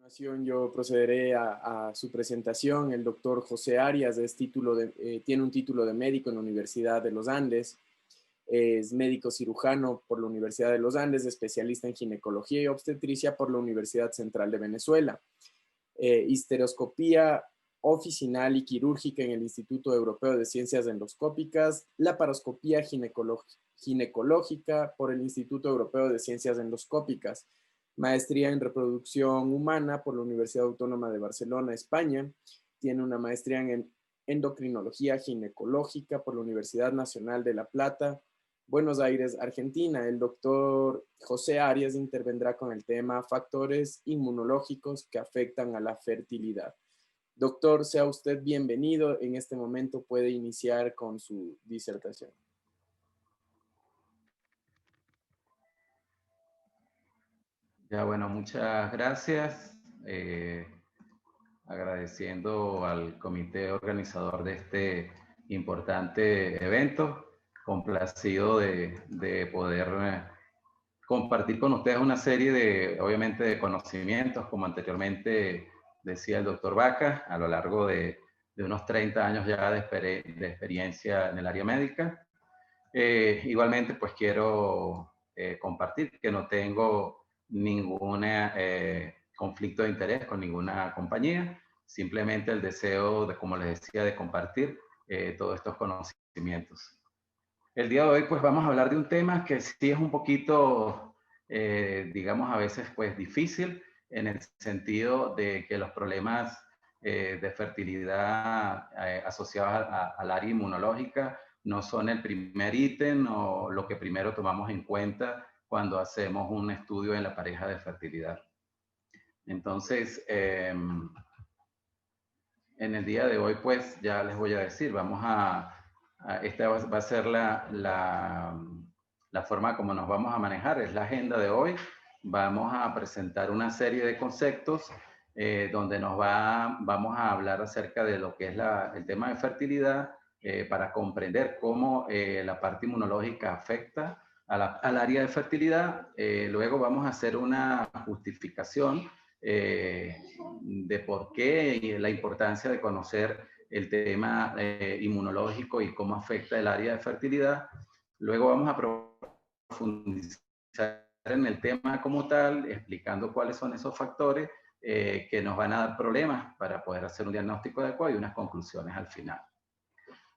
Continuación, yo procederé a su presentación. El doctor José Arias tiene un título de médico en la Universidad de los Andes. Es médico cirujano por la Universidad de los Andes, especialista en ginecología y obstetricia por la Universidad Central de Venezuela. Histeroscopía oficinal y quirúrgica en el Instituto Europeo de Ciencias Endoscópicas, laparoscopía ginecológica por el Instituto Europeo de Ciencias Endoscópicas, maestría en reproducción humana por la Universidad Autónoma de Barcelona, España. Tiene una maestría en endocrinología ginecológica por la Universidad Nacional de La Plata, Buenos Aires, Argentina. El doctor José Arias intervendrá con el tema factores inmunológicos que afectan a la fertilidad. Doctor, sea usted bienvenido. En este momento puede iniciar con su disertación. Ya, bueno, muchas gracias. Agradeciendo al comité organizador de este importante evento, complacido de poder compartir con ustedes una serie obviamente, de conocimientos, como anteriormente decía el doctor Vaca, a lo largo de unos 30 años ya de experiencia en el área médica. Igualmente, pues quiero compartir que no tengo ningún conflicto de interés con ninguna compañía, simplemente el deseo de, como les decía, de compartir todos estos conocimientos. El día de hoy, pues vamos a hablar de un tema que sí es un poquito, digamos, a veces, pues difícil, en el sentido de que los problemas de fertilidad asociados al área inmunológica no son el primer ítem o lo que primero tomamos en cuenta cuando hacemos un estudio en la pareja de fertilidad. Entonces, en el día de hoy, pues ya les voy a decir, esta va a ser la forma como nos vamos a manejar, es la agenda de hoy. Vamos a presentar una serie de conceptos donde vamos a hablar acerca de lo que es el tema de fertilidad para comprender cómo la parte inmunológica afecta al área de fertilidad. Luego vamos a hacer una justificación de por qué y la importancia de conocer el tema inmunológico y cómo afecta el área de fertilidad. Luego vamos a profundizar en el tema como tal, explicando cuáles son esos factores que nos van a dar problemas para poder hacer un diagnóstico adecuado y unas conclusiones al final.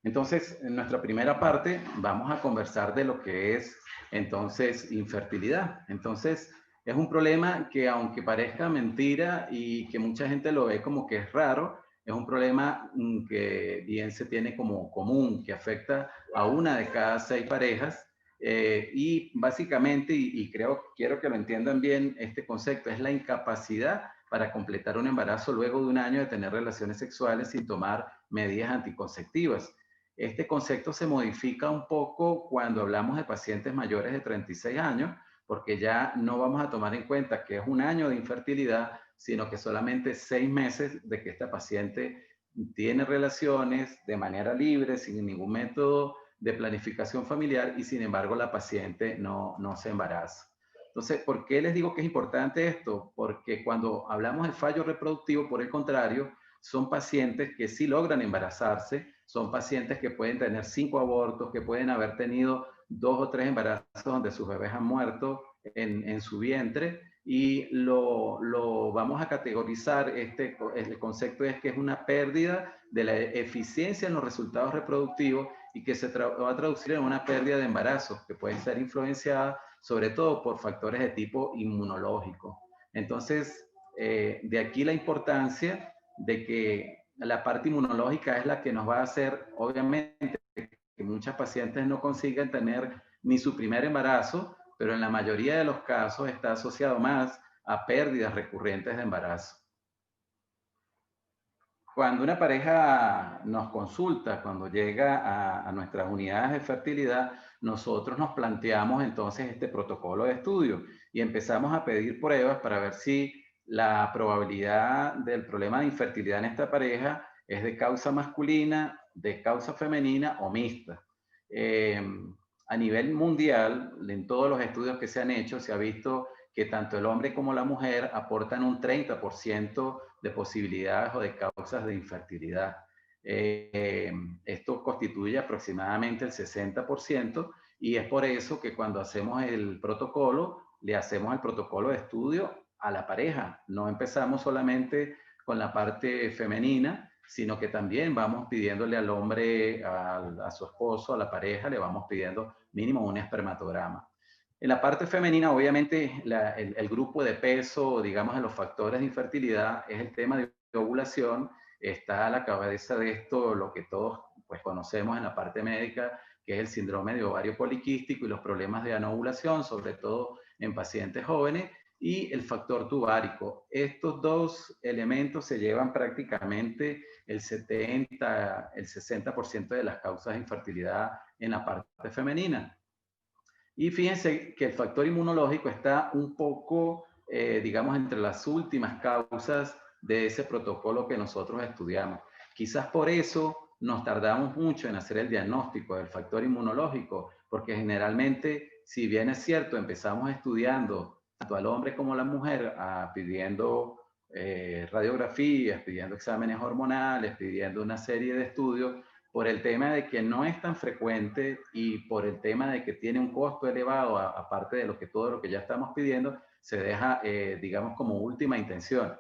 Entonces, en nuestra primera parte vamos a conversar de lo que es entonces infertilidad. Entonces, es un problema que, aunque parezca mentira y que mucha gente lo ve como que es raro, es un problema que bien se tiene como común, que afecta a 1 de cada 6 parejas. Y básicamente, quiero que lo entiendan bien, este concepto es la incapacidad para completar un embarazo luego de 1 año de tener relaciones sexuales sin tomar medidas anticonceptivas. Este concepto se modifica un poco cuando hablamos de pacientes mayores de 36 años, porque ya no vamos a tomar en cuenta que es 1 año de infertilidad, sino que solamente 6 meses de que esta paciente tiene relaciones de manera libre, sin ningún método de planificación familiar, y sin embargo la paciente no se embaraza. Entonces, ¿por qué les digo que es importante esto? Porque cuando hablamos de fallo reproductivo, por el contrario, son pacientes que sí logran embarazarse, son pacientes que pueden tener 5 abortos, que pueden haber tenido 2 o 3 embarazos donde sus bebés han muerto en su vientre, y lo vamos a categorizar, el concepto es que es una pérdida de la eficiencia en los resultados reproductivos y que se va a traducir en una pérdida de embarazo, que puede ser influenciada sobre todo por factores de tipo inmunológico. Entonces, de aquí la importancia de que la parte inmunológica es la que nos va a hacer, obviamente, que muchas pacientes no consigan tener ni su primer embarazo, pero en la mayoría de los casos está asociado más a pérdidas recurrentes de embarazo. Cuando una pareja nos consulta, cuando llega a nuestras unidades de fertilidad, nosotros nos planteamos entonces este protocolo de estudio y empezamos a pedir pruebas para ver si la probabilidad del problema de infertilidad en esta pareja es de causa masculina, de causa femenina o mixta. A nivel mundial, en todos los estudios que se han hecho, se ha visto que tanto el hombre como la mujer aportan un 30% de posibilidades o de causas de infertilidad. Esto constituye aproximadamente el 60% y es por eso que cuando hacemos el protocolo, le hacemos el protocolo de estudio a la pareja. No empezamos solamente con la parte femenina, sino que también vamos pidiéndole al hombre, a su esposo, a la pareja, le vamos pidiendo mínimo un espermatograma. En la parte femenina, obviamente, el grupo de peso, digamos, de los factores de infertilidad es el tema de ovulación. Está a la cabeza de esto lo que todos pues, conocemos en la parte médica, que es el síndrome de ovario poliquístico y los problemas de anovulación, sobre todo en pacientes jóvenes, y el factor tubárico. Estos dos elementos se llevan prácticamente el 70, el 60% de las causas de infertilidad en la parte femenina. Y fíjense que el factor inmunológico está un poco, digamos, entre las últimas causas de ese protocolo que nosotros estudiamos. Quizás por eso nos tardamos mucho en hacer el diagnóstico del factor inmunológico, porque generalmente, si bien es cierto, empezamos estudiando tanto al hombre como a la mujer, pidiendo radiografías, pidiendo exámenes hormonales, pidiendo una serie de estudios, por el tema de que no es tan frecuente y por el tema de que tiene un costo elevado, aparte de todo lo que ya estamos pidiendo, se deja, digamos, como última intención.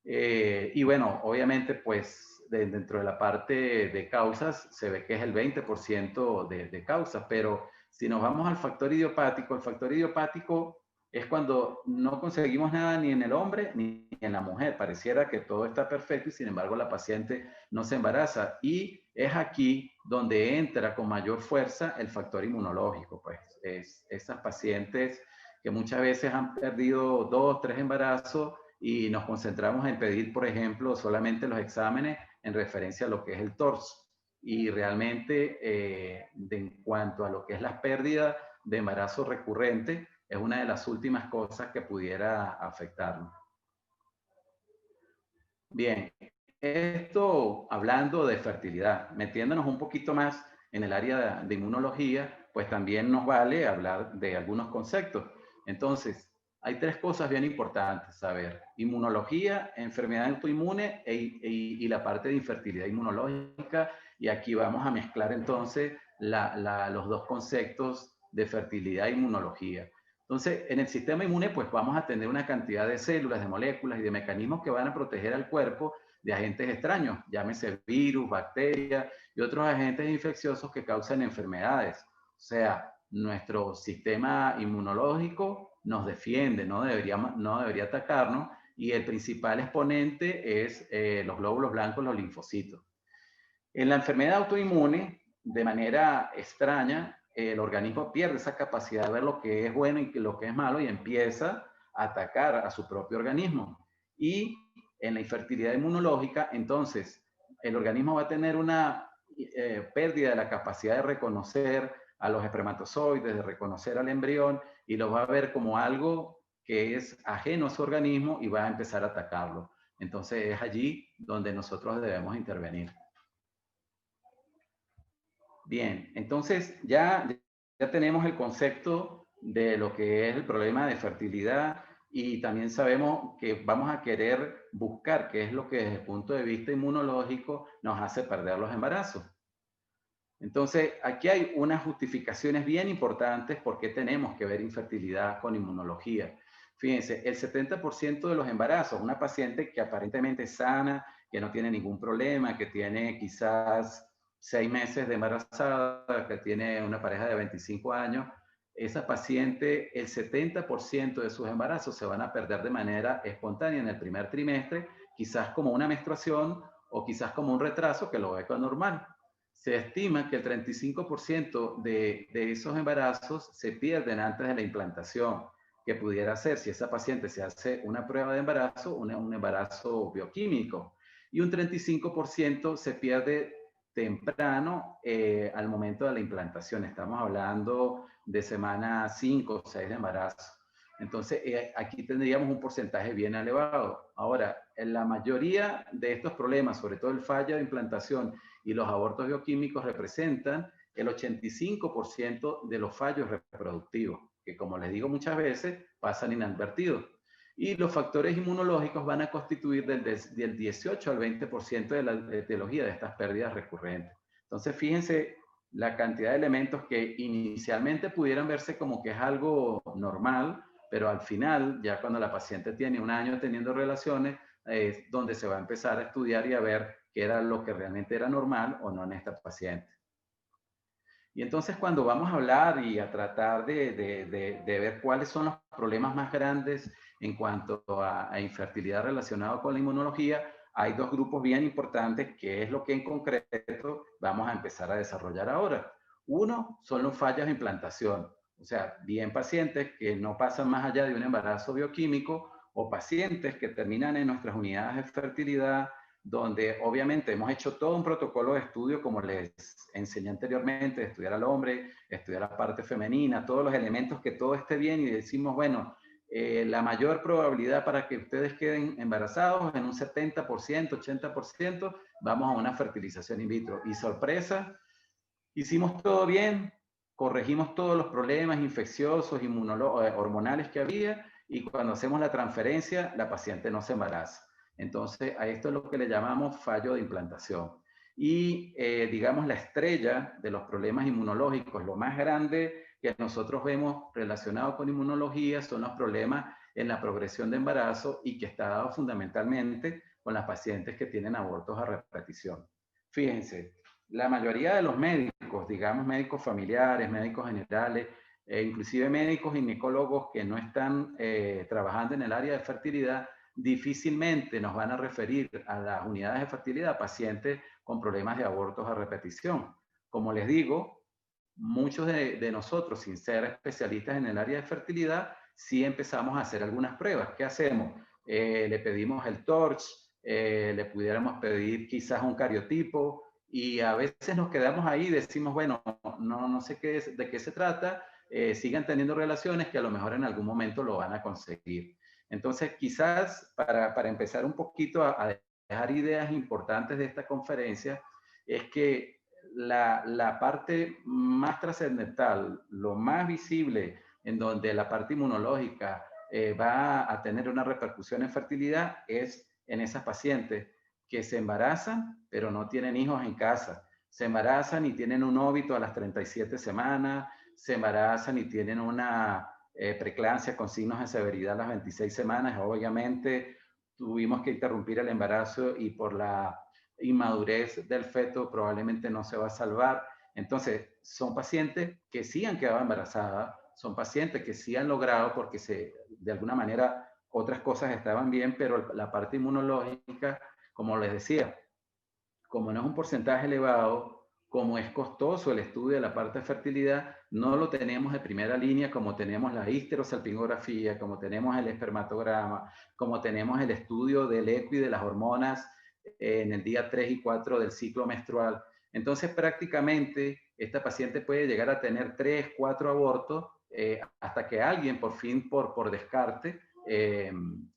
Y bueno, obviamente, pues dentro de la parte de causas, se ve que es el 20% de causas, pero si nos vamos al factor idiopático, el factor idiopático es cuando no conseguimos nada ni en el hombre ni en la mujer. Pareciera que todo está perfecto y sin embargo la paciente no se embaraza. Y es aquí donde entra con mayor fuerza el factor inmunológico. Pues esas pacientes que muchas veces han perdido 2, 3 embarazos y nos concentramos en pedir, por ejemplo, solamente los exámenes en referencia a lo que es el torso. Y realmente, en cuanto a lo que es la pérdida de embarazo recurrente, es una de las últimas cosas que pudiera afectarnos. Bien, esto hablando de fertilidad, metiéndonos un poquito más en el área de inmunología, pues también nos vale hablar de algunos conceptos. Entonces, hay tres cosas bien importantes saber: inmunología, enfermedad autoinmune y la parte de infertilidad inmunológica. Y aquí vamos a mezclar entonces los dos conceptos de fertilidad e inmunología. Entonces, en el sistema inmune, pues vamos a tener una cantidad de células, de moléculas y de mecanismos que van a proteger al cuerpo de agentes extraños, llámese virus, bacterias y otros agentes infecciosos que causan enfermedades. O sea, nuestro sistema inmunológico nos defiende, no debería atacarnos, y el principal exponente es los glóbulos blancos, los linfocitos. En la enfermedad autoinmune, de manera extraña, el organismo pierde esa capacidad de ver lo que es bueno y lo que es malo y empieza a atacar a su propio organismo. Y en la infertilidad inmunológica, entonces, el organismo va a tener una pérdida de la capacidad de reconocer a los espermatozoides, de reconocer al embrión, y lo va a ver como algo que es ajeno a su organismo y va a empezar a atacarlo. Entonces es allí donde nosotros debemos intervenir. Bien, entonces ya tenemos el concepto de lo que es el problema de fertilidad y también sabemos que vamos a querer buscar qué es lo que desde el punto de vista inmunológico nos hace perder los embarazos. Entonces, aquí hay unas justificaciones bien importantes por qué tenemos que ver infertilidad con inmunología. Fíjense, el 70% de los embarazos, una paciente que aparentemente es sana, que no tiene ningún problema, que tiene quizás 6 meses de embarazada, que tiene una pareja de 25 años, esa paciente, el 70% de sus embarazos se van a perder de manera espontánea en el primer trimestre, quizás como una menstruación o quizás como un retraso que lo ve con normal. Se estima que el 35% de esos embarazos se pierden antes de la implantación, que pudiera ser, si esa paciente se hace una prueba de embarazo, un embarazo bioquímico, y un 35% se pierde temprano al momento de la implantación. Estamos hablando de semana 5 o 6 de embarazo. Entonces, aquí tendríamos un porcentaje bien elevado. Ahora, en la mayoría de estos problemas, sobre todo el fallo de implantación y los abortos bioquímicos, representan el 85% de los fallos reproductivos. que como les digo muchas veces, pasan inadvertidos. Y los factores inmunológicos van a constituir del 18 al 20% de la etiología de estas pérdidas recurrentes. Entonces, fíjense la cantidad de elementos que inicialmente pudieran verse como que es algo normal, pero al final, ya cuando la paciente tiene un año teniendo relaciones, es donde se va a empezar a estudiar y a ver qué era lo que realmente era normal o no en esta paciente. Y entonces cuando vamos a hablar y a tratar de ver cuáles son los problemas más grandes en cuanto a infertilidad relacionado con la inmunología, hay dos grupos bien importantes, que es lo que en concreto vamos a empezar a desarrollar ahora. Uno son los fallos de implantación, o sea, bien pacientes que no pasan más allá de un embarazo bioquímico o pacientes que terminan en nuestras unidades de fertilidad, donde obviamente hemos hecho todo un protocolo de estudio, como les enseñé anteriormente, de estudiar al hombre, estudiar la parte femenina, todos los elementos, que todo esté bien, y decimos, bueno, la mayor probabilidad para que ustedes queden embarazados en un 70%, 80%, vamos a una fertilización in vitro. Y sorpresa, hicimos todo bien, corregimos todos los problemas infecciosos, hormonales que había, y cuando hacemos la transferencia, la paciente no se embaraza. Entonces, a esto es lo que le llamamos fallo de implantación. Y, digamos, la estrella de los problemas inmunológicos, lo más grande que nosotros vemos relacionado con inmunología, son los problemas en la progresión de embarazo, y que está dado fundamentalmente con las pacientes que tienen abortos a repetición. Fíjense, la mayoría de los médicos, digamos médicos familiares, médicos generales, inclusive médicos ginecólogos que no están trabajando en el área de fertilidad, difícilmente nos van a referir a las unidades de fertilidad a pacientes con problemas de abortos a repetición. Como les digo, muchos de nosotros, sin ser especialistas en el área de fertilidad, sí empezamos a hacer algunas pruebas. ¿Qué hacemos? Le pedimos el TORCH, le pudiéramos pedir quizás un cariotipo, y a veces nos quedamos ahí y decimos, bueno, no sé de qué se trata, sigan teniendo relaciones, que a lo mejor en algún momento lo van a conseguir. Entonces, quizás para empezar un poquito a dejar ideas importantes de esta conferencia, es que la parte más trascendental, lo más visible, en donde la parte inmunológica va a tener una repercusión en fertilidad, es en esas pacientes que se embarazan, pero no tienen hijos en casa. Se embarazan y tienen un óbito a las 37 semanas, se embarazan y tienen una preeclampsia con signos de severidad a las 26 semanas. Obviamente tuvimos que interrumpir el embarazo, y por la inmadurez del feto probablemente no se va a salvar. Entonces, son pacientes que sí han quedado embarazadas, son pacientes que sí han logrado, porque de alguna manera otras cosas estaban bien, pero la parte inmunológica, como les decía, como no es un porcentaje elevado, como es costoso el estudio de la parte de fertilidad, no lo tenemos de primera línea, como tenemos la histerosalpingografía, como tenemos el espermatograma, como tenemos el estudio del eco y de las hormonas en el día 3 y 4 del ciclo menstrual. Entonces, prácticamente, esta paciente puede llegar a tener 3, 4 abortos, hasta que alguien, por fin, por descarte,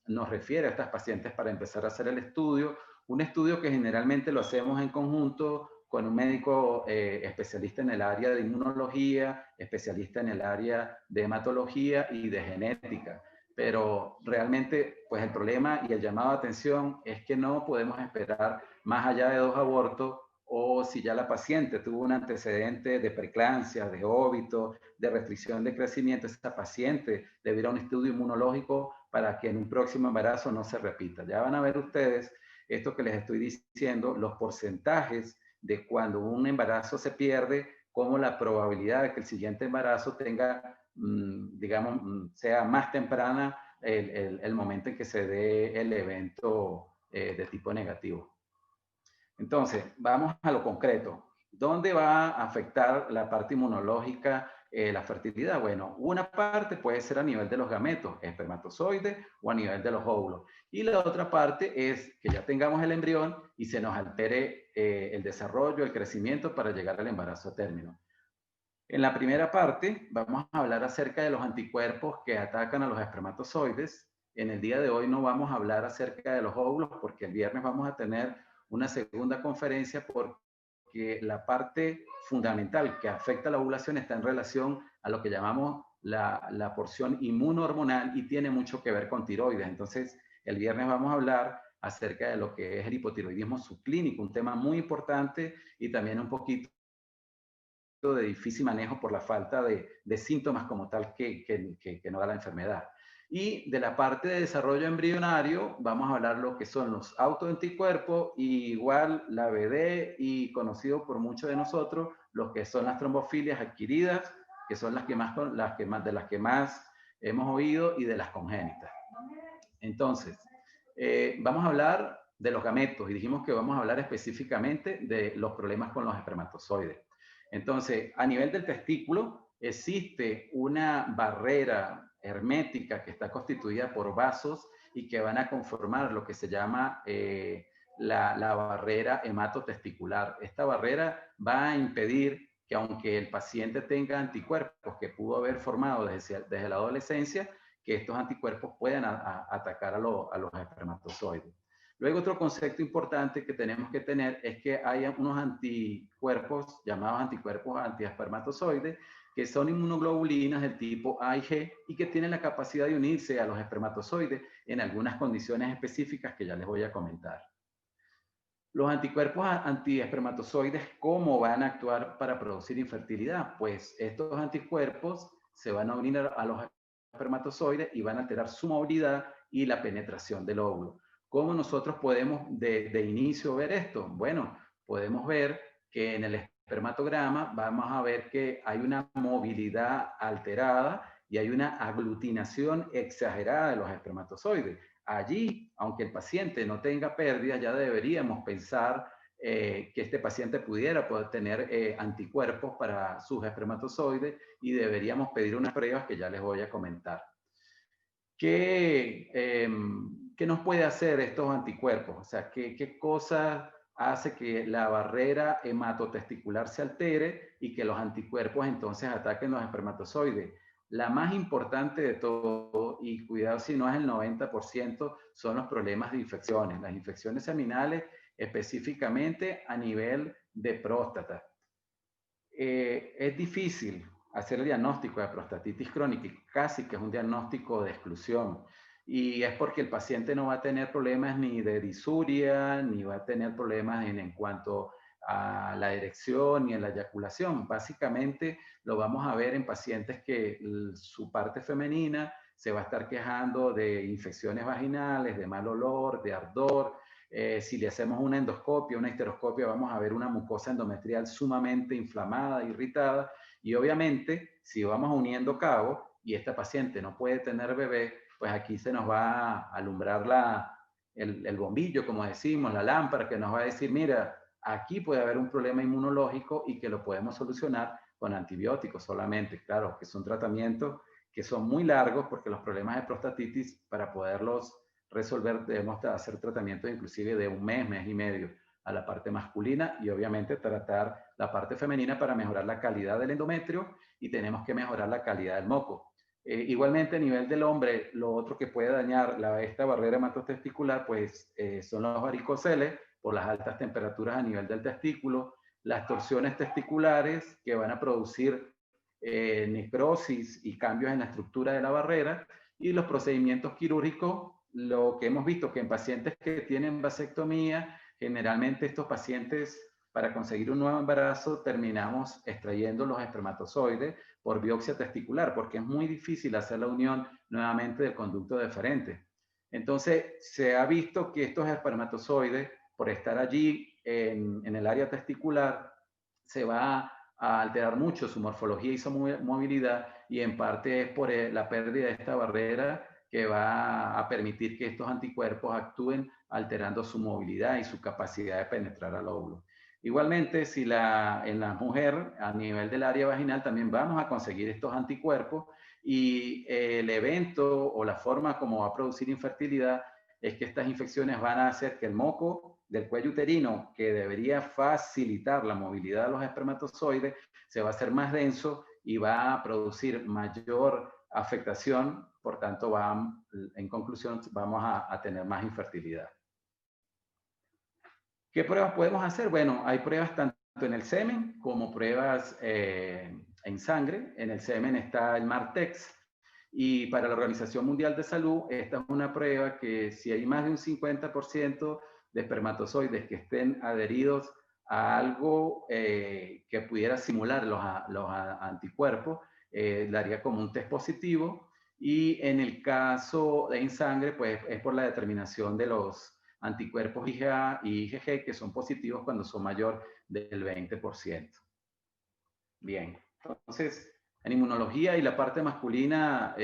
nos refiere a estas pacientes para empezar a hacer el estudio. Un estudio que generalmente lo hacemos en conjunto con un médico especialista en el área de inmunología, especialista en el área de hematología y de genética. Pero realmente, pues el problema y el llamado de atención es que no podemos esperar más allá de 2 abortos, o si ya la paciente tuvo un antecedente de preeclampsia, de óbito, de restricción de crecimiento, esta paciente deberá un estudio inmunológico para que en un próximo embarazo no se repita. Ya van a ver ustedes esto que les estoy diciendo, los porcentajes de cuando un embarazo se pierde, como la probabilidad de que el siguiente embarazo tenga, digamos, sea más temprana el momento en que se dé el evento de tipo negativo. Entonces, vamos a lo concreto. ¿Dónde va a afectar la parte inmunológica la fertilidad? Bueno, una parte puede ser a nivel de los gametos, espermatozoides, o a nivel de los óvulos. Y la otra parte es que ya tengamos el embrión y se nos altere el desarrollo, el crecimiento para llegar al embarazo a término. En la primera parte vamos a hablar acerca de los anticuerpos que atacan a los espermatozoides. En el día de hoy no vamos a hablar acerca de los óvulos, porque el viernes vamos a tener una segunda conferencia, porque la parte fundamental que afecta a la ovulación está en relación a lo que llamamos la porción inmunohormonal y tiene mucho que ver con tiroides. Entonces, el viernes vamos a hablar acerca de lo que es el hipotiroidismo subclínico, un tema muy importante y también un poquito de difícil manejo por la falta de síntomas como tal que no da la enfermedad. Y de la parte de desarrollo embrionario, vamos a hablar lo que son los autoanticuerpos, y igual la BD y conocido por muchos de nosotros, lo que son las trombofilias adquiridas, que son de las que más hemos oído, y de las congénitas. Entonces, vamos a hablar de los gametos, y dijimos que vamos a hablar específicamente de los problemas con los espermatozoides. Entonces, a nivel del testículo, existe una barrera hermética que está constituida por vasos y que van a conformar lo que se llama la barrera hematotesticular. Esta barrera va a impedir que, aunque el paciente tenga anticuerpos que pudo haber formado desde la adolescencia, que estos anticuerpos puedan atacar a los espermatozoides. Luego, otro concepto importante que tenemos que tener es que hay unos anticuerpos llamados anticuerpos antiespermatozoides, que son inmunoglobulinas del tipo A y G y que tienen la capacidad de unirse a los espermatozoides en algunas condiciones específicas que ya les voy a comentar. Los anticuerpos antiespermatozoides, ¿cómo van a actuar para producir infertilidad? Pues estos anticuerpos se van a unir a los espermatozoides y van a alterar su movilidad y la penetración del óvulo. ¿Cómo nosotros podemos de inicio ver esto? Bueno, podemos ver que en el espermatograma vamos a ver que hay una movilidad alterada y hay una aglutinación exagerada de los espermatozoides. Allí, aunque el paciente no tenga pérdida, ya deberíamos pensar que este paciente pudiera poder tener anticuerpos para sus espermatozoides, y deberíamos pedir unas pruebas que ya les voy a comentar. ¿Qué nos puede hacer estos anticuerpos? O sea, ¿qué cosa hace que la barrera hematotesticular se altere y que los anticuerpos entonces ataquen los espermatozoides? La más importante de todo, y cuidado si no es el 90%, son los problemas de infecciones. Las infecciones seminales, específicamente a nivel de próstata. Es difícil hacer el diagnóstico de prostatitis crónica, casi que es un diagnóstico de exclusión. Y es porque el paciente no va a tener problemas ni de disuria, ni va a tener problemas en cuanto a la erección ni en la eyaculación. Básicamente lo vamos a ver en pacientes que su parte femenina se va a estar quejando de infecciones vaginales, de mal olor, de ardor. Si le hacemos una endoscopia, una histeroscopia, vamos a ver una mucosa endometrial sumamente inflamada, irritada, y obviamente si vamos uniendo cabos y esta paciente no puede tener bebé, pues aquí se nos va a alumbrar el bombillo, como decimos, la lámpara, que nos va a decir, mira, aquí puede haber un problema inmunológico y que lo podemos solucionar con antibióticos solamente. Claro, que son tratamientos que son muy largos, porque los problemas de prostatitis, para poderlos resolver, debemos hacer tratamientos inclusive de un mes y medio a la parte masculina, y obviamente tratar la parte femenina para mejorar la calidad del endometrio, y tenemos que mejorar la calidad del moco. Igualmente a nivel del hombre, lo otro que puede dañar esta barrera hematotesticular pues son los varicoceles por las altas temperaturas a nivel del testículo, las torsiones testiculares que van a producir necrosis y cambios en la estructura de la barrera, y los procedimientos quirúrgicos. Lo que hemos visto que en pacientes que tienen vasectomía, generalmente estos pacientes, para conseguir un nuevo embarazo, terminamos extrayendo los espermatozoides por biopsia testicular, porque es muy difícil hacer la unión nuevamente del conducto deferente. Entonces, se ha visto que estos espermatozoides, por estar allí en el área testicular, se va a alterar mucho su morfología y su movilidad, y en parte es por la pérdida de esta barrera que va a permitir que estos anticuerpos actúen alterando su movilidad y su capacidad de penetrar al óvulo. Igualmente, si en la mujer, a nivel del área vaginal, también vamos a conseguir estos anticuerpos, y el evento o la forma como va a producir infertilidad es que estas infecciones van a hacer que el moco del cuello uterino, que debería facilitar la movilidad de los espermatozoides, se va a hacer más denso y va a producir mayor afectación. Por tanto, en conclusión, vamos a tener más infertilidad. ¿Qué pruebas podemos hacer? Bueno, hay pruebas tanto en el semen como pruebas en sangre. En el semen está el Martex. Y para la Organización Mundial de Salud, esta es una prueba que si hay más de un 50% de espermatozoides que estén adheridos a algo que pudiera simular los anticuerpos, daría como un test positivo. Y en el caso en sangre, pues es por la determinación de los anticuerpos IgA y IgG, que son positivos cuando son mayor del 20%. Bien, entonces, en inmunología y la parte masculina,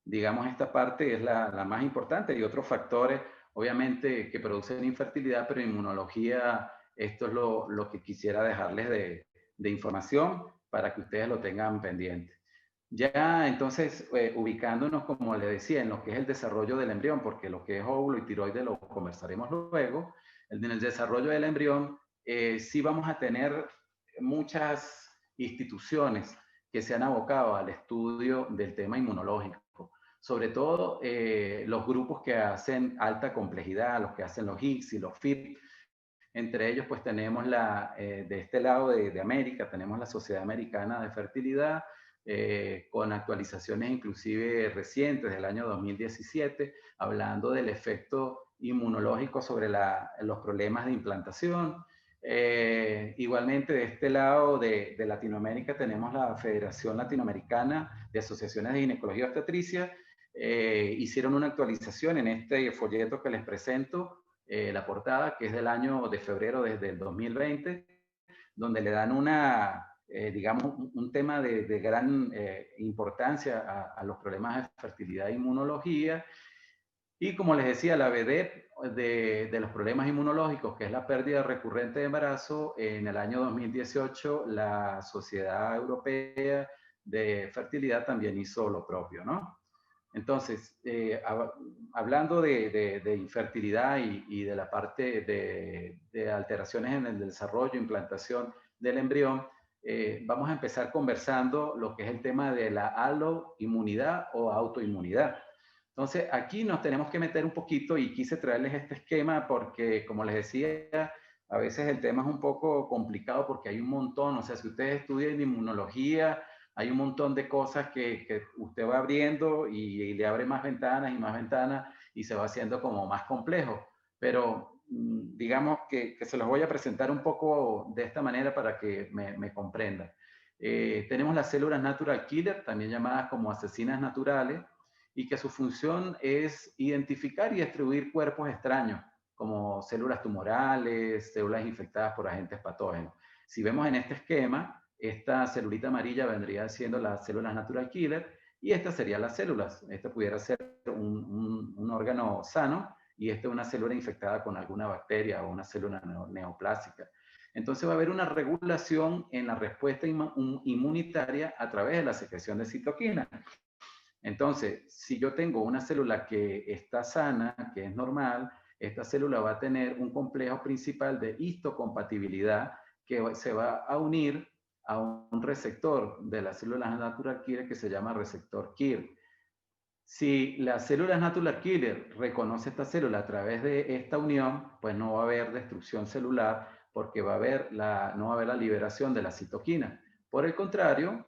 digamos, esta parte es la más importante. Hay otros factores, obviamente, que producen infertilidad, pero en inmunología esto es lo que quisiera dejarles de información para que ustedes lo tengan pendiente. Ya entonces, ubicándonos, como le decía, en lo que es el desarrollo del embrión, porque lo que es óvulo y tiroides lo conversaremos luego, en el desarrollo del embrión, sí vamos a tener muchas instituciones que se han abocado al estudio del tema inmunológico, sobre todo los grupos que hacen alta complejidad, los que hacen los HIGS y los FIP. Entre ellos, pues tenemos de este lado de América, tenemos la Sociedad Americana de Fertilidad, con actualizaciones inclusive recientes del año 2017, hablando del efecto inmunológico sobre los problemas de implantación. Igualmente, de este lado de Latinoamérica tenemos la Federación Latinoamericana de Asociaciones de Ginecología y Obstetricia. Hicieron una actualización en este folleto que les presento, la portada, que es del año de febrero desde el 2020, donde le dan digamos, un tema de gran importancia a los problemas de fertilidad e inmunología. Y como les decía, la BD de los problemas inmunológicos, que es la pérdida recurrente de embarazo, en el año 2018 la Sociedad Europea de Fertilidad también hizo lo propio, ¿no? Entonces, hablando de infertilidad y de la parte de alteraciones en el desarrollo, implantación del embrión, vamos a empezar conversando lo que es el tema de la aloinmunidad o autoinmunidad. Entonces, aquí nos tenemos que meter un poquito y quise traerles este esquema porque, como les decía, a veces el tema es un poco complicado porque hay un montón, o sea, si ustedes estudian inmunología, hay un montón de cosas que usted va abriendo y le abre más ventanas y se va haciendo como más complejo. Pero digamos que se los voy a presentar un poco de esta manera para que me comprendan. Tenemos las células natural killer, también llamadas como asesinas naturales, y que su función es identificar y destruir cuerpos extraños, como células tumorales, células infectadas por agentes patógenos. Si vemos en este esquema, esta celulita amarilla vendría siendo las células natural killer y estas serían las células. Esta pudiera ser un órgano sano y esta una célula infectada con alguna bacteria o una célula neoplásica. Entonces va a haber una regulación en la respuesta inmunitaria a través de la secreción de citoquinas. Entonces, si yo tengo una célula que está sana, que es normal, esta célula va a tener un complejo principal de histocompatibilidad que se va a unir a un receptor de las células natural killer que se llama receptor KIR. Si la célula natural killer reconoce esta célula a través de esta unión, pues no va a haber destrucción celular porque no va a haber la liberación de la citoquina. Por el contrario,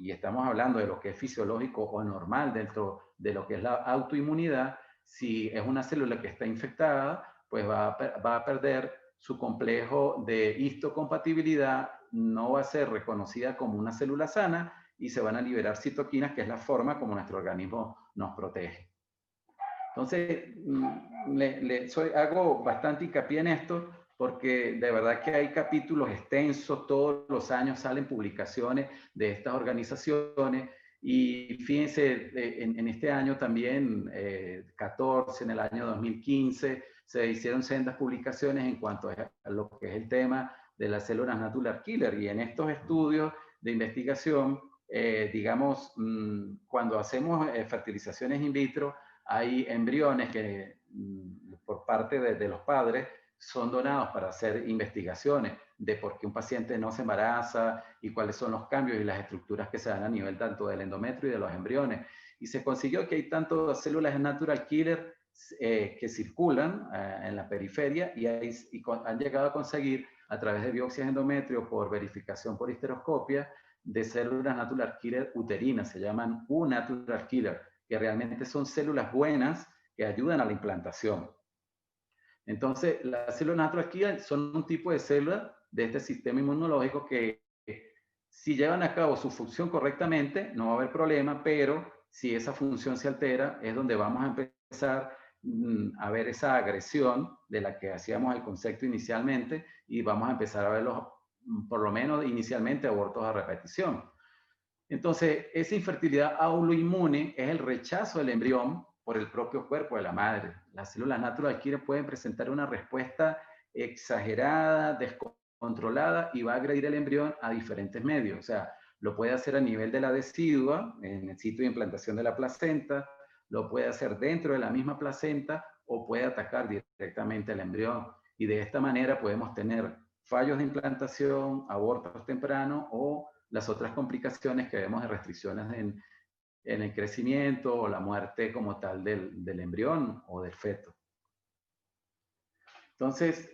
y estamos hablando de lo que es fisiológico o normal dentro de lo que es la autoinmunidad, si es una célula que está infectada, pues va a perder su complejo de histocompatibilidad, no va a ser reconocida como una célula sana y se van a liberar citoquinas, que es la forma como nuestro organismo nos protege. Entonces, hago bastante hincapié en esto porque de verdad que hay capítulos extensos, todos los años salen publicaciones de estas organizaciones y fíjense, en este año también, 14, en el año 2015, se hicieron sendas publicaciones en cuanto a lo que es el tema de las células natural killer y en estos estudios de investigación, digamos, cuando hacemos fertilizaciones in vitro, hay embriones que por parte de los padres son donados para hacer investigaciones de por qué un paciente no se embaraza y cuáles son los cambios y las estructuras que se dan a nivel tanto del endometrio y de los embriones. Y se consiguió que hay tantas células natural killer que circulan en la periferia y han llegado a conseguir a través de biopsias de endometrio por verificación por histeroscopia de células natural killer uterinas, se llaman U-natural killer, que realmente son células buenas que ayudan a la implantación. Entonces, las células natural killer son un tipo de célula de este sistema inmunológico que si llevan a cabo su función correctamente, no va a haber problema, pero si esa función se altera, es donde vamos a empezar a ver esa agresión de la que hacíamos el concepto inicialmente y vamos a empezar a ver por lo menos inicialmente, abortos a repetición. Entonces, esa infertilidad autoinmune es el rechazo del embrión por el propio cuerpo de la madre. Las células natural killer pueden presentar una respuesta exagerada, descontrolada y va a agredir el embrión a diferentes medios. O sea, lo puede hacer a nivel de la decidua, en el sitio de implantación de la placenta, lo puede hacer dentro de la misma placenta o puede atacar directamente al embrión. Y de esta manera podemos tener fallos de implantación, abortos tempranos o las otras complicaciones que vemos de restricciones en el crecimiento o la muerte como tal del embrión o del feto. Entonces,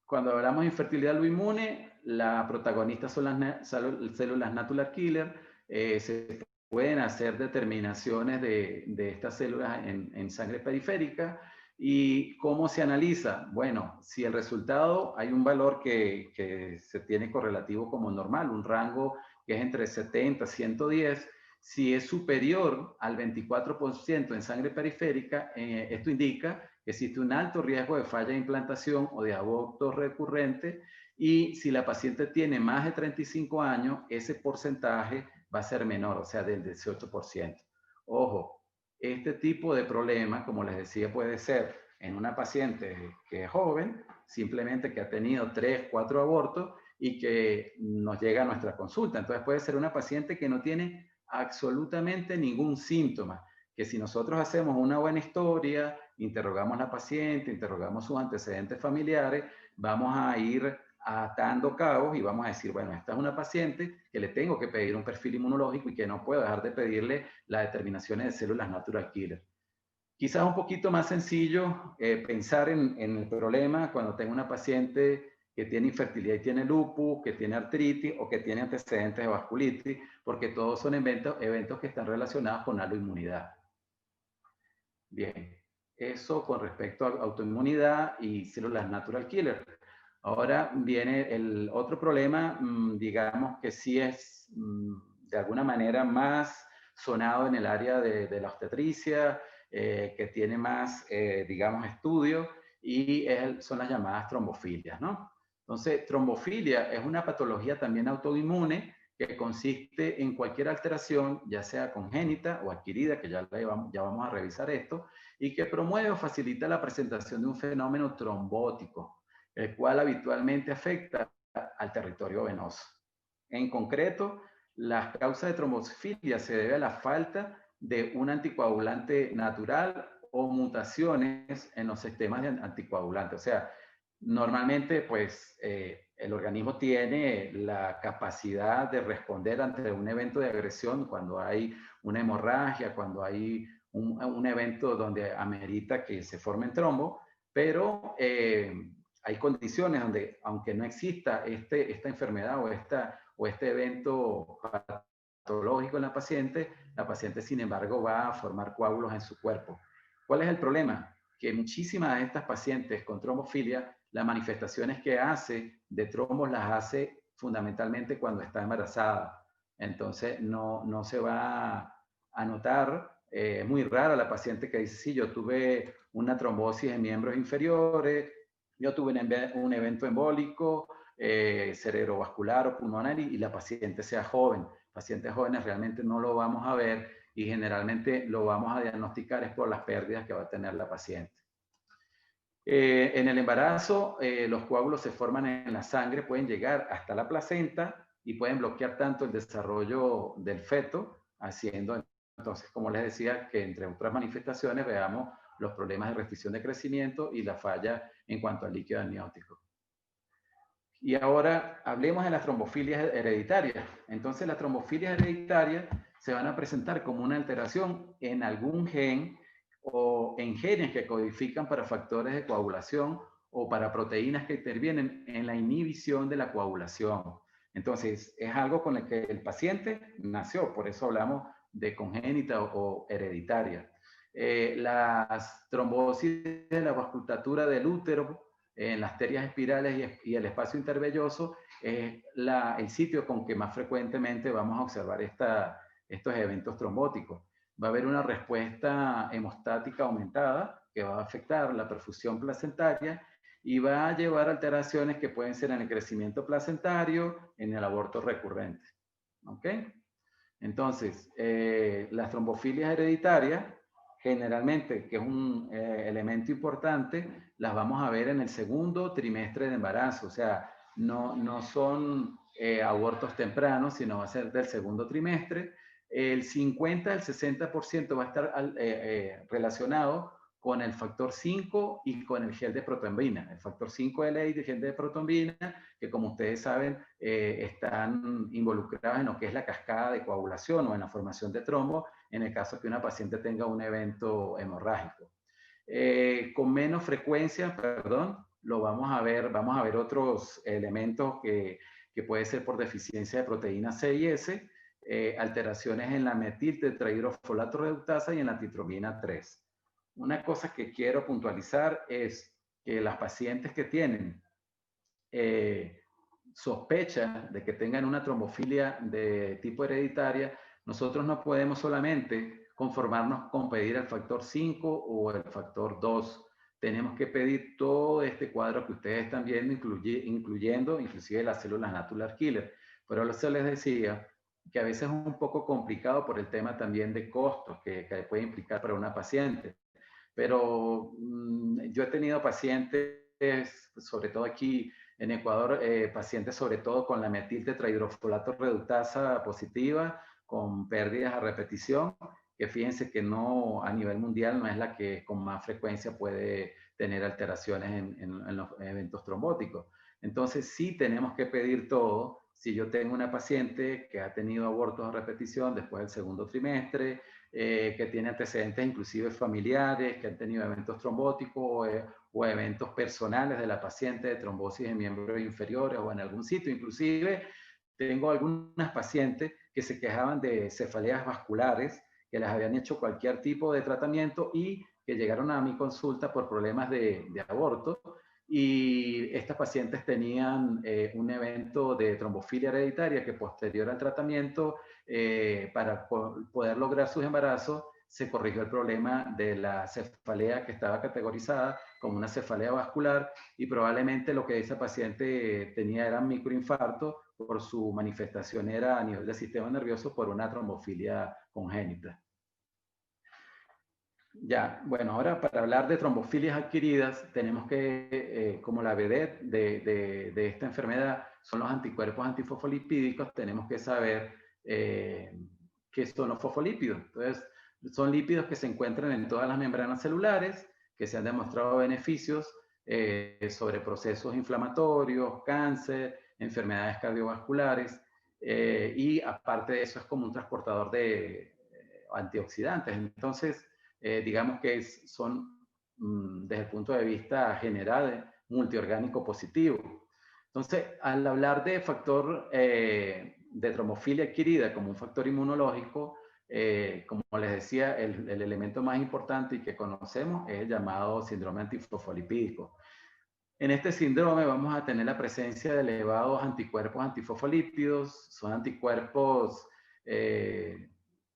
cuando hablamos de infertilidad autoinmune, la protagonista son las células natural killer. Se pueden hacer determinaciones de estas células en sangre periférica. ¿Y cómo se analiza? Bueno, si el resultado, hay un valor que se tiene correlativo como normal, un rango que es entre 70 y 110, si es superior al 24% en sangre periférica, esto indica que existe un alto riesgo de falla de implantación o de aborto recurrente, y si la paciente tiene más de 35 años, ese porcentaje va a ser menor, o sea, del 18%. Ojo, este tipo de problema, como les decía, puede ser en una paciente que es joven, simplemente que ha tenido 3, 4 abortos y que nos llega a nuestra consulta. Entonces puede ser una paciente que no tiene absolutamente ningún síntoma, que si nosotros hacemos una buena historia, interrogamos a la paciente, interrogamos sus antecedentes familiares, vamos a ir atando cabos y vamos a decir, bueno, esta es una paciente que le tengo que pedir un perfil inmunológico y que no puedo dejar de pedirle las determinaciones de células natural killer. Quizás un poquito más sencillo pensar en el problema cuando tengo una paciente que tiene infertilidad y tiene lupus, que tiene artritis o que tiene antecedentes de vasculitis, porque todos son eventos que están relacionados con la autoinmunidad. Bien, eso con respecto a autoinmunidad y células natural killer. Ahora viene el otro problema, digamos que sí es de alguna manera más sonado en el área de la obstetricia, que tiene más, digamos, estudio, y son las llamadas trombofilias, ¿no? Entonces, trombofilia es una patología también autoinmune que consiste en cualquier alteración, ya sea congénita o adquirida, que ya vamos a revisar esto, y que promueve o facilita la presentación de un fenómeno trombótico, el cual habitualmente afecta al territorio venoso. En concreto, las causas de trombofilia se debe a la falta de un anticoagulante natural o mutaciones en los sistemas de anticoagulantes. O sea, normalmente, pues, el organismo tiene la capacidad de responder ante un evento de agresión cuando hay una hemorragia, cuando hay un evento donde amerita que se formen trombos, pero hay condiciones donde, aunque no exista esta enfermedad o este evento patológico en la paciente, sin embargo, va a formar coágulos en su cuerpo. ¿Cuál es el problema? Que muchísimas de estas pacientes con trombofilia, las manifestaciones que hace de trombos las hace fundamentalmente cuando está embarazada. Entonces, no se va a notar. Es muy rara la paciente que dice, sí, yo tuve una trombosis en miembros inferiores, yo tuve un evento embólico, cerebrovascular o pulmonar, y la paciente sea joven. Pacientes jóvenes realmente no lo vamos a ver y generalmente lo vamos a diagnosticar es por las pérdidas que va a tener la paciente. En el embarazo, los coágulos se forman en la sangre, pueden llegar hasta la placenta y pueden bloquear tanto el desarrollo del feto, haciendo entonces, como les decía, que entre otras manifestaciones veamos los problemas de restricción de crecimiento y la falla en cuanto al líquido amniótico. Y ahora hablemos de las trombofilias hereditarias. Entonces, las trombofilias hereditarias se van a presentar como una alteración en algún gen o en genes que codifican para factores de coagulación o para proteínas que intervienen en la inhibición de la coagulación. Entonces, es algo con el que el paciente nació, por eso hablamos de congénita o hereditaria. Las trombosis de la vasculatura del útero, en las arterias espirales y el espacio intervelloso, es el sitio con que más frecuentemente vamos a observar estos eventos trombóticos. Va a haber una respuesta hemostática aumentada que va a afectar la perfusión placentaria y va a llevar alteraciones que pueden ser en el crecimiento placentario, en el aborto recurrente. ¿Ok? Entonces, las trombofilias hereditarias, generalmente, que es un elemento importante, las vamos a ver en el segundo trimestre de embarazo. O sea, no son abortos tempranos, sino va a ser del segundo trimestre. El 50 al 60% va a estar relacionado con el factor 5 y con el gel de protombina. El factor 5LA y el gel de protombina, que como ustedes saben, están involucrados en lo que es la cascada de coagulación o en la formación de trombo, en el caso que una paciente tenga un evento hemorrágico. Con menos frecuencia, perdón, vamos a ver otros elementos que puede ser por deficiencia de proteína C y S, alteraciones en la metiltetrahidrofolato reductasa y en la titromina 3. Una cosa que quiero puntualizar es que las pacientes que tienen sospecha de que tengan una trombofilia de tipo hereditaria, nosotros no podemos solamente conformarnos con pedir el factor 5 o el factor 2. Tenemos que pedir todo este cuadro que ustedes están viendo, incluyendo inclusive las células natural killer. Pero eso les decía que a veces es un poco complicado por el tema también de costos que puede implicar para una paciente. Pero yo he tenido pacientes, sobre todo aquí en Ecuador, pacientes sobre todo con la metiltetrahidrofolato reductasa positiva, con pérdidas a repetición, que fíjense que no, a nivel mundial no es la que con más frecuencia puede tener alteraciones en los eventos trombóticos. Entonces sí tenemos que pedir todo. Si yo tengo una paciente que ha tenido abortos a repetición después del segundo trimestre, que tiene antecedentes inclusive familiares, que han tenido eventos trombóticos o eventos personales de la paciente de trombosis en miembros inferiores o en algún sitio. Inclusive tengo algunas pacientes que se quejaban de cefaleas vasculares, que les habían hecho cualquier tipo de tratamiento y que llegaron a mi consulta por problemas de aborto. Y estas pacientes tenían un evento de trombofilia hereditaria que posterior al tratamiento, para poder lograr sus embarazos, se corrigió el problema de la cefalea que estaba categorizada como una cefalea vascular y probablemente lo que esa paciente tenía era un microinfarto por su manifestación era a nivel del sistema nervioso por una trombofilia congénita. Ya, bueno, ahora para hablar de trombofilias adquiridas, tenemos que, como la vedette de esta enfermedad son los anticuerpos antifosfolipídicos, tenemos que saber qué son los fosfolípidos. Entonces, son lípidos que se encuentran en todas las membranas celulares, que se han demostrado beneficios sobre procesos inflamatorios, cáncer, enfermedades cardiovasculares, y aparte de eso es como un transportador de antioxidantes. Entonces, digamos que son, desde el punto de vista general, multiorgánico positivo. Entonces, al hablar de factor de tromofilia adquirida como un factor inmunológico, como les decía, el elemento más importante y que conocemos es el llamado síndrome antifosfolipídico. En este síndrome vamos a tener la presencia de elevados anticuerpos antifosfolípidos, son anticuerpos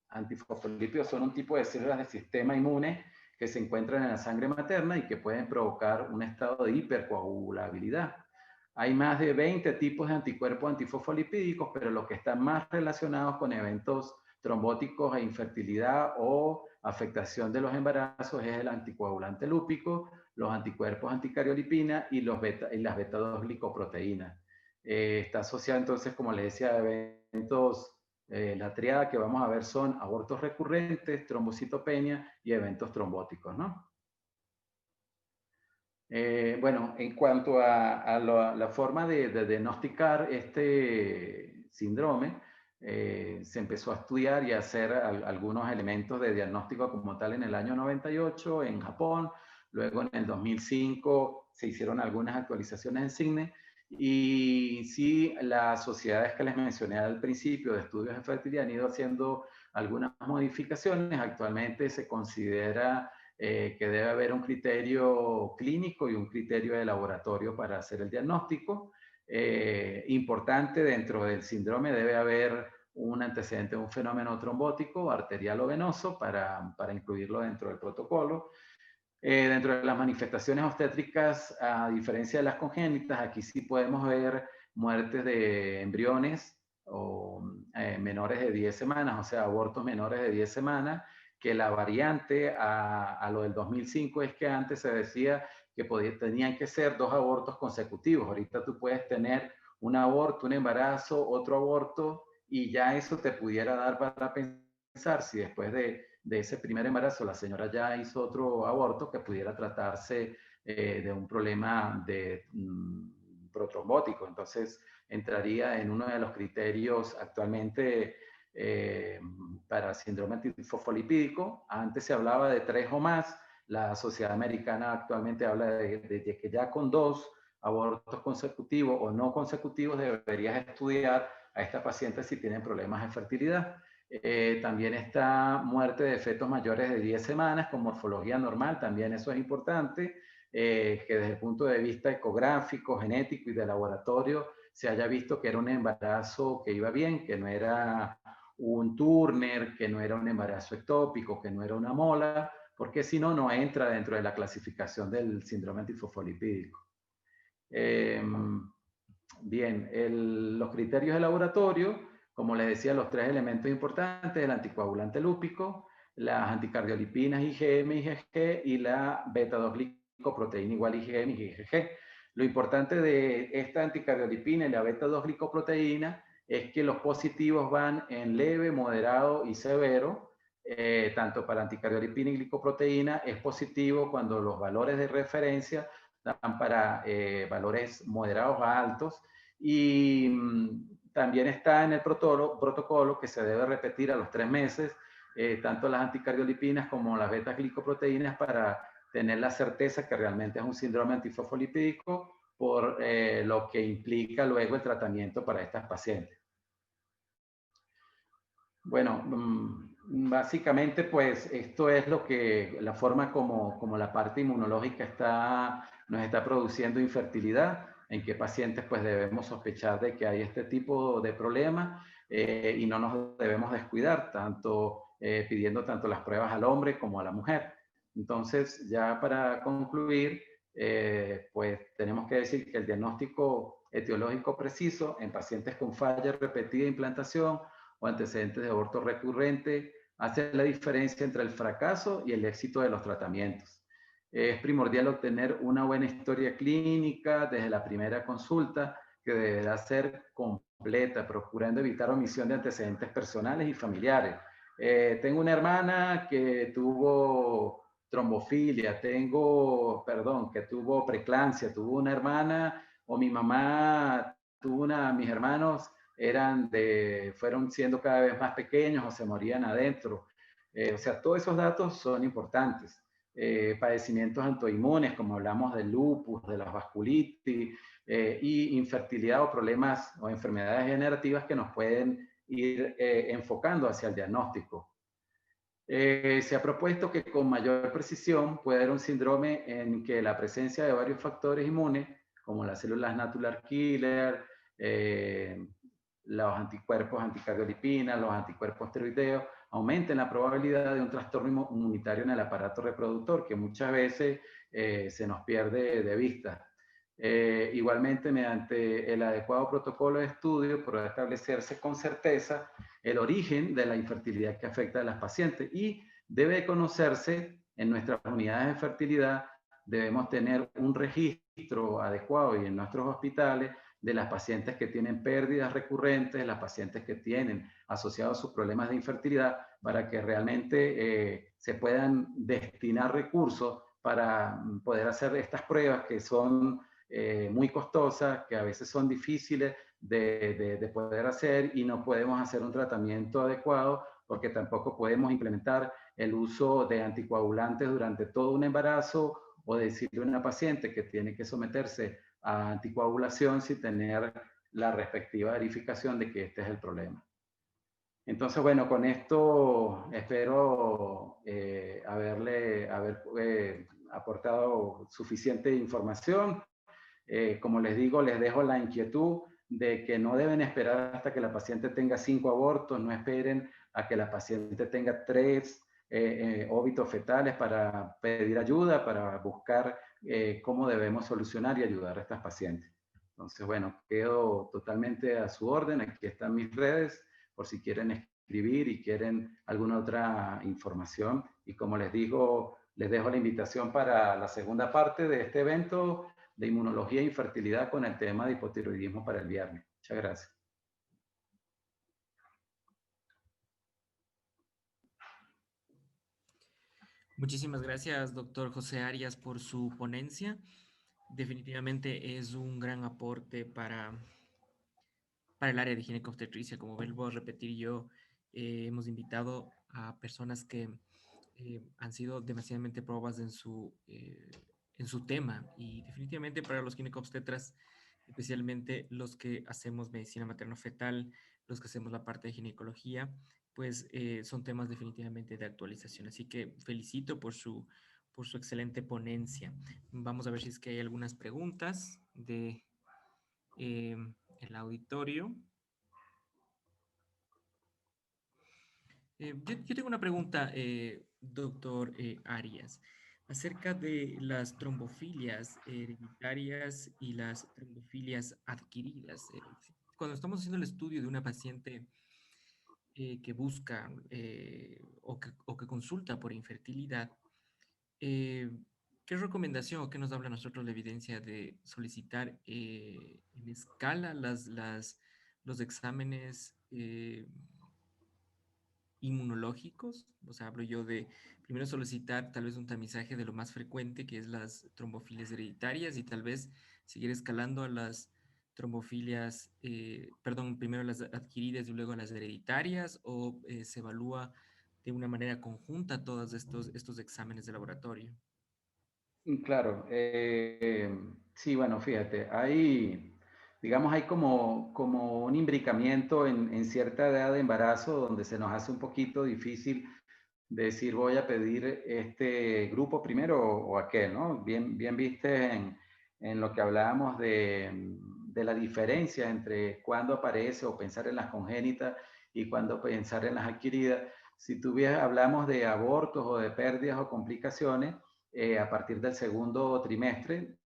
antifosfolípidos son un tipo de células del sistema inmune que se encuentran en la sangre materna y que pueden provocar un estado de hipercoagulabilidad. Hay más de 20 tipos de anticuerpos antifosfolipídicos, pero los que están más relacionados con eventos trombóticos e infertilidad o afectación de los embarazos es el anticoagulante lúpico, los anticuerpos anticariolipina y las beta-2 glicoproteínas. Está asociado entonces, como les decía, a eventos. La triada que vamos a ver son abortos recurrentes, trombocitopenia y eventos trombóticos, ¿no? Bueno, en cuanto a la forma de diagnosticar este síndrome, se empezó a estudiar y a hacer algunos elementos de diagnóstico como tal en el año 98 en Japón, luego en el 2005 se hicieron algunas actualizaciones en CIGNE Y sí, las sociedades que les mencioné al principio de estudios de fertilidad han ido haciendo algunas modificaciones. Actualmente se considera que debe haber un criterio clínico y un criterio de laboratorio para hacer el diagnóstico. Importante, dentro del síndrome debe haber un antecedente de un fenómeno trombótico, arterial o venoso, para incluirlo dentro del protocolo. Dentro de las manifestaciones obstétricas, a diferencia de las congénitas, aquí sí podemos ver muertes de embriones o menores de 10 semanas, o sea, abortos menores de 10 semanas, que la variante a lo del 2005 es que antes se decía que tenían que ser 2 abortos consecutivos. Ahorita tú puedes tener un aborto, un embarazo, otro aborto, y ya eso te pudiera dar para pensar si después de ese primer embarazo la señora ya hizo otro aborto, que pudiera tratarse de un problema de protrombótico. Entonces entraría en uno de los criterios actualmente para síndrome antifosfolipídico. Antes se hablaba de 3 o más. La Sociedad Americana actualmente habla de que ya con 2 abortos consecutivos o no consecutivos deberías estudiar a esta paciente si tienen problemas de fertilidad. También está muerte de fetos mayores de 10 semanas con morfología normal, también eso es importante, que desde el punto de vista ecográfico, genético y de laboratorio se haya visto que era un embarazo que iba bien, que no era un Turner, que no era un embarazo ectópico, que no era una mola, porque si no, no entra dentro de la clasificación del síndrome antifosfolipídico. Bien, los criterios de laboratorio, como les decía, los 3 elementos importantes: el anticoagulante lúpico, las anticardiolipinas IgM, IgG y la beta-2-glicoproteína igual IgM y IgG. Lo importante de esta anticardiolipina y la beta-2-glicoproteína es que los positivos van en leve, moderado y severo. Tanto para anticardiolipina y glicoproteína es positivo cuando los valores de referencia dan para valores moderados a altos, y también está en el protocolo que se debe repetir a los 3 meses, tanto las anticardiolipinas como las beta-glicoproteínas, para tener la certeza que realmente es un síndrome antifosfolipídico, por lo que implica luego el tratamiento para estas pacientes. Bueno, básicamente pues esto es la forma como la parte inmunológica nos está produciendo infertilidad, en qué pacientes pues debemos sospechar de que hay este tipo de problema, y no nos debemos descuidar, pidiendo tanto las pruebas al hombre como a la mujer. Entonces, ya para concluir, pues tenemos que decir que el diagnóstico etiológico preciso en pacientes con falla repetida de implantación o antecedentes de aborto recurrente hace la diferencia entre el fracaso y el éxito de los tratamientos. Es primordial obtener una buena historia clínica desde la primera consulta, que deberá ser completa, procurando evitar omisión de antecedentes personales y familiares. Tengo una hermana que tuvo trombofilia, que tuvo preeclampsia, tuvo una hermana, o mi mamá tuvo mis hermanos fueron siendo cada vez más pequeños o se morían adentro. O sea, todos esos datos son importantes. Padecimientos autoinmunes, como hablamos del lupus, de la vasculitis, y infertilidad o problemas o enfermedades degenerativas que nos pueden ir enfocando hacia el diagnóstico. Se ha propuesto que con mayor precisión puede haber un síndrome en que la presencia de varios factores inmunes, como las células natural killer, los anticuerpos anticardiolipina, los anticuerpos tiroideos, aumenten la probabilidad de un trastorno inmunitario en el aparato reproductor, que muchas veces se nos pierde de vista. Igualmente, mediante el adecuado protocolo de estudio, podrá establecerse con certeza el origen de la infertilidad que afecta a las pacientes, y debe conocerse en nuestras unidades de fertilidad. Debemos tener un registro adecuado y en nuestros hospitales de las pacientes que tienen pérdidas recurrentes, las pacientes que tienen asociados sus problemas de infertilidad, para que realmente se puedan destinar recursos para poder hacer estas pruebas, que son muy costosas, que a veces son difíciles de poder hacer, y no podemos hacer un tratamiento adecuado porque tampoco podemos implementar el uso de anticoagulantes durante todo un embarazo, o decirle a una paciente que tiene que someterse a anticoagulación sin tener la respectiva verificación de que este es el problema. Entonces, bueno, con esto espero haber aportado suficiente información. Como les digo, les dejo la inquietud de que no deben esperar hasta que la paciente tenga 5 abortos, no esperen a que la paciente tenga 3 óbitos fetales para pedir ayuda, para buscar cómo debemos solucionar y ayudar a estas pacientes. Entonces, bueno, quedo totalmente a su orden. Aquí están mis redes por si quieren escribir y quieren alguna otra información. Y como les digo, les dejo la invitación para la segunda parte de este evento de inmunología e infertilidad con el tema de hipotiroidismo para el viernes. Muchas gracias. Muchísimas gracias, doctor José Arias, por su ponencia. Definitivamente es un gran aporte para el área de ginecobstetricia. Como vuelvo a repetir yo, hemos invitado a personas que han sido demasiadamente probadas en su tema, y definitivamente para los ginecobstetras, especialmente los que hacemos medicina materno-fetal, los que hacemos la parte de ginecología, pues son temas definitivamente de actualización. Así que felicito por su excelente ponencia. Vamos a ver si es que hay algunas preguntas de el auditorio. Yo tengo una pregunta, doctor Arias, acerca de las trombofilias hereditarias y las trombofilias adquiridas. Cuando estamos haciendo el estudio de una paciente que busca o que consulta por infertilidad, eh, ¿qué recomendación o qué nos habla a nosotros la evidencia de solicitar en escala los exámenes inmunológicos? O sea, hablo yo de primero solicitar tal vez un tamizaje de lo más frecuente, que es las trombofilias hereditarias, y tal vez seguir escalando a las trombofilias, perdón, primero las adquiridas y luego las hereditarias, o se evalúa de una manera conjunta todos estos exámenes de laboratorio. Claro, sí, bueno, fíjate, digamos, hay como un imbricamiento en cierta edad de embarazo donde se nos hace un poquito difícil decir voy a pedir este grupo primero o aquel, ¿no? Bien viste en lo que hablábamos de la diferencia entre cuándo aparece o pensar en las congénitas y cuándo pensar en las adquiridas. Si hablamos de abortos o de pérdidas o complicaciones, a partir del segundo trimestre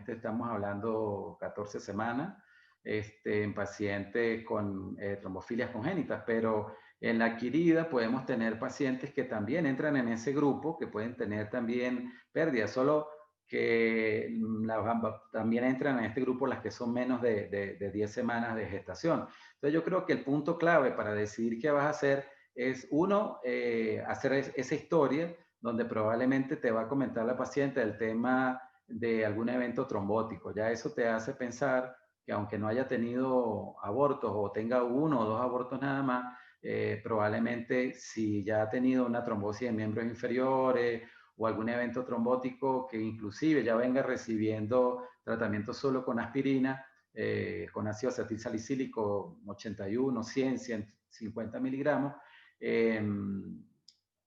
estamos hablando 14 semanas, en pacientes con trombofilias congénitas, pero en la adquirida podemos tener pacientes que también entran en ese grupo, que pueden tener también pérdidas, solo que también entran en este grupo las que son menos de 10 semanas de gestación. Entonces yo creo que el punto clave para decidir qué vas a hacer es, uno, hacer esa historia donde probablemente te va a comentar la paciente el tema de algún evento trombótico. Ya eso te hace pensar que aunque no haya tenido abortos o tenga 1 o 2 abortos nada más, probablemente si ya ha tenido una trombosis de miembros inferiores o algún evento trombótico que inclusive ya venga recibiendo tratamiento solo con aspirina, con ácido acetil salicílico 81, 100, 150 miligramos,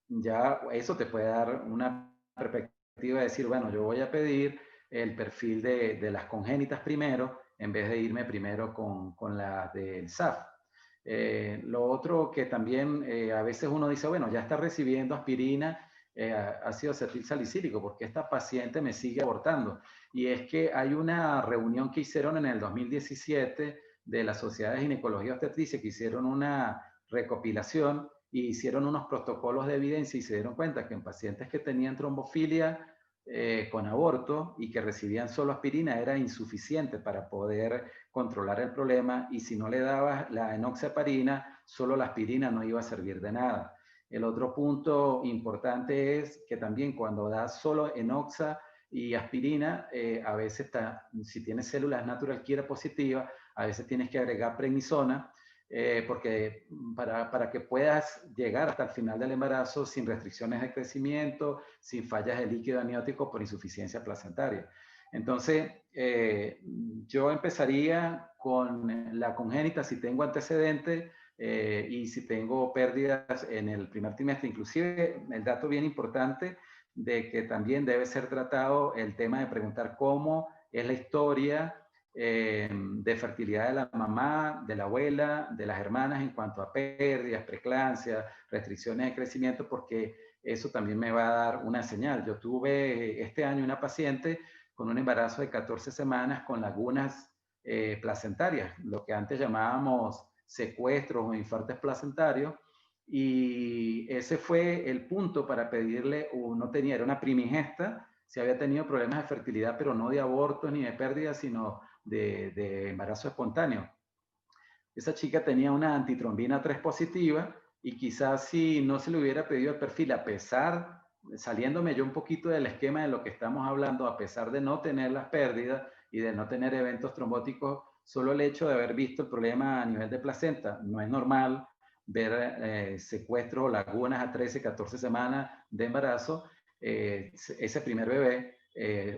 ya eso te puede dar una perspectiva de decir, bueno, yo voy a pedir el perfil de las congénitas primero, en vez de irme primero con la del SAF. Lo otro que también a veces uno dice, bueno, ya está recibiendo aspirina, ácido acetil salicílico, porque esta paciente me sigue abortando. Y es que hay una reunión que hicieron en el 2017 de la Sociedad de Ginecología Obstetricia, que hicieron una recopilación y hicieron unos protocolos de evidencia y se dieron cuenta que en pacientes que tenían trombofilia con aborto y que recibían solo aspirina era insuficiente para poder controlar el problema, y si no le dabas la enoxaparina, solo la aspirina no iba a servir de nada. El otro punto importante es que también cuando das solo enoxa y aspirina, a veces si tienes células natural killer positivas, a veces tienes que agregar prednisona, porque para que puedas llegar hasta el final del embarazo sin restricciones de crecimiento, sin fallas de líquido amniótico por insuficiencia placentaria. Entonces, yo empezaría con la congénita si tengo antecedentes y si tengo pérdidas en el primer trimestre. Inclusive, el dato bien importante de que también debe ser tratado el tema de preguntar cómo es la historia de fertilidad de la mamá, de la abuela, de las hermanas en cuanto a pérdidas, preeclampsia, restricciones de crecimiento, porque eso también me va a dar una señal. Yo tuve este año una paciente con un embarazo de 14 semanas con lagunas placentarias, lo que antes llamábamos secuestros o infartos placentarios, y ese fue el punto para pedirle, no tenía, era una primigesta, se había tenido problemas de fertilidad, pero no de aborto ni de pérdida, sino de embarazo espontáneo. Esa chica tenía una antitrombina 3 positiva y quizás si no se le hubiera pedido el perfil, a pesar, saliéndome yo un poquito del esquema de lo que estamos hablando, a pesar de no tener las pérdidas y de no tener eventos trombóticos, solo el hecho de haber visto el problema a nivel de placenta, no es normal ver secuestros o lagunas a 13, 14 semanas de embarazo, ese primer bebé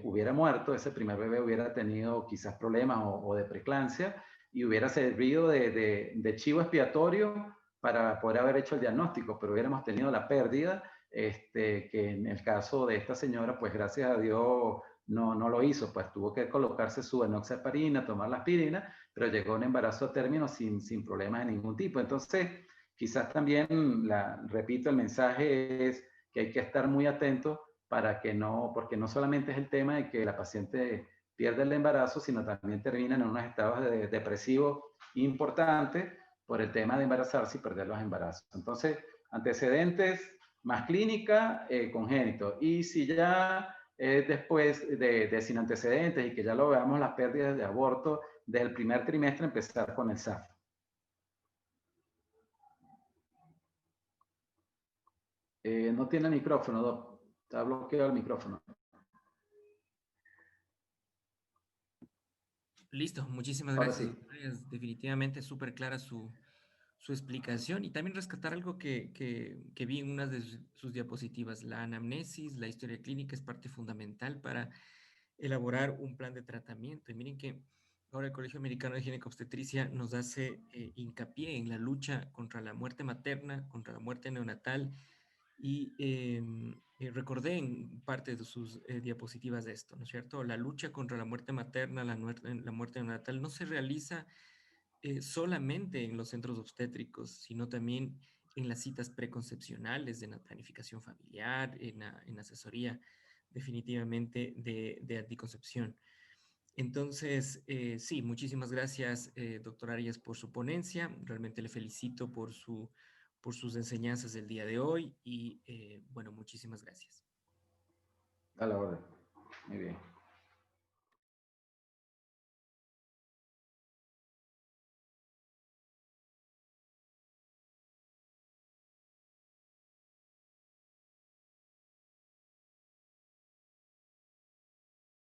hubiera muerto, ese primer bebé hubiera tenido quizás problemas o de preeclampsia, y hubiera servido de chivo expiatorio para poder haber hecho el diagnóstico, pero hubiéramos tenido la pérdida, que en el caso de esta señora, pues gracias a Dios no lo hizo, pues tuvo que colocarse su enoxaparina, tomar la aspirina, pero llegó a un embarazo a término sin problemas de ningún tipo. Entonces, quizás también, repito, el mensaje es que hay que estar muy atentos para que no, porque no solamente es el tema de que la paciente pierde el embarazo, sino también terminan en unos estados depresivos importantes por el tema de embarazarse y perder los embarazos. Entonces, antecedentes más clínica, congénito. Y si ya después de sin antecedentes y que ya lo veamos las pérdidas de aborto del primer trimestre, empezar con el SAF. No tiene micrófono, está bloqueado el micrófono. Listo, muchísimas Ahora gracias, sí. doctor. Es definitivamente súper clara su explicación y también rescatar algo que vi en una de sus diapositivas. La anamnesis, la historia clínica es parte fundamental para elaborar un plan de tratamiento. Y miren que ahora el Colegio Americano de Ginecobstetricia nos hace hincapié en la lucha contra la muerte materna, contra la muerte neonatal y recordé en parte de sus diapositivas de esto, ¿no es cierto? La lucha contra la muerte materna, la muerte neonatal no se realiza solamente en los centros obstétricos, sino también en las citas preconcepcionales, en la planificación familiar, en asesoría definitivamente de anticoncepción. Entonces, sí, muchísimas gracias, doctor Arias, por su ponencia. Realmente le felicito por sus enseñanzas del día de hoy y, bueno, muchísimas gracias. A la orden. Muy bien.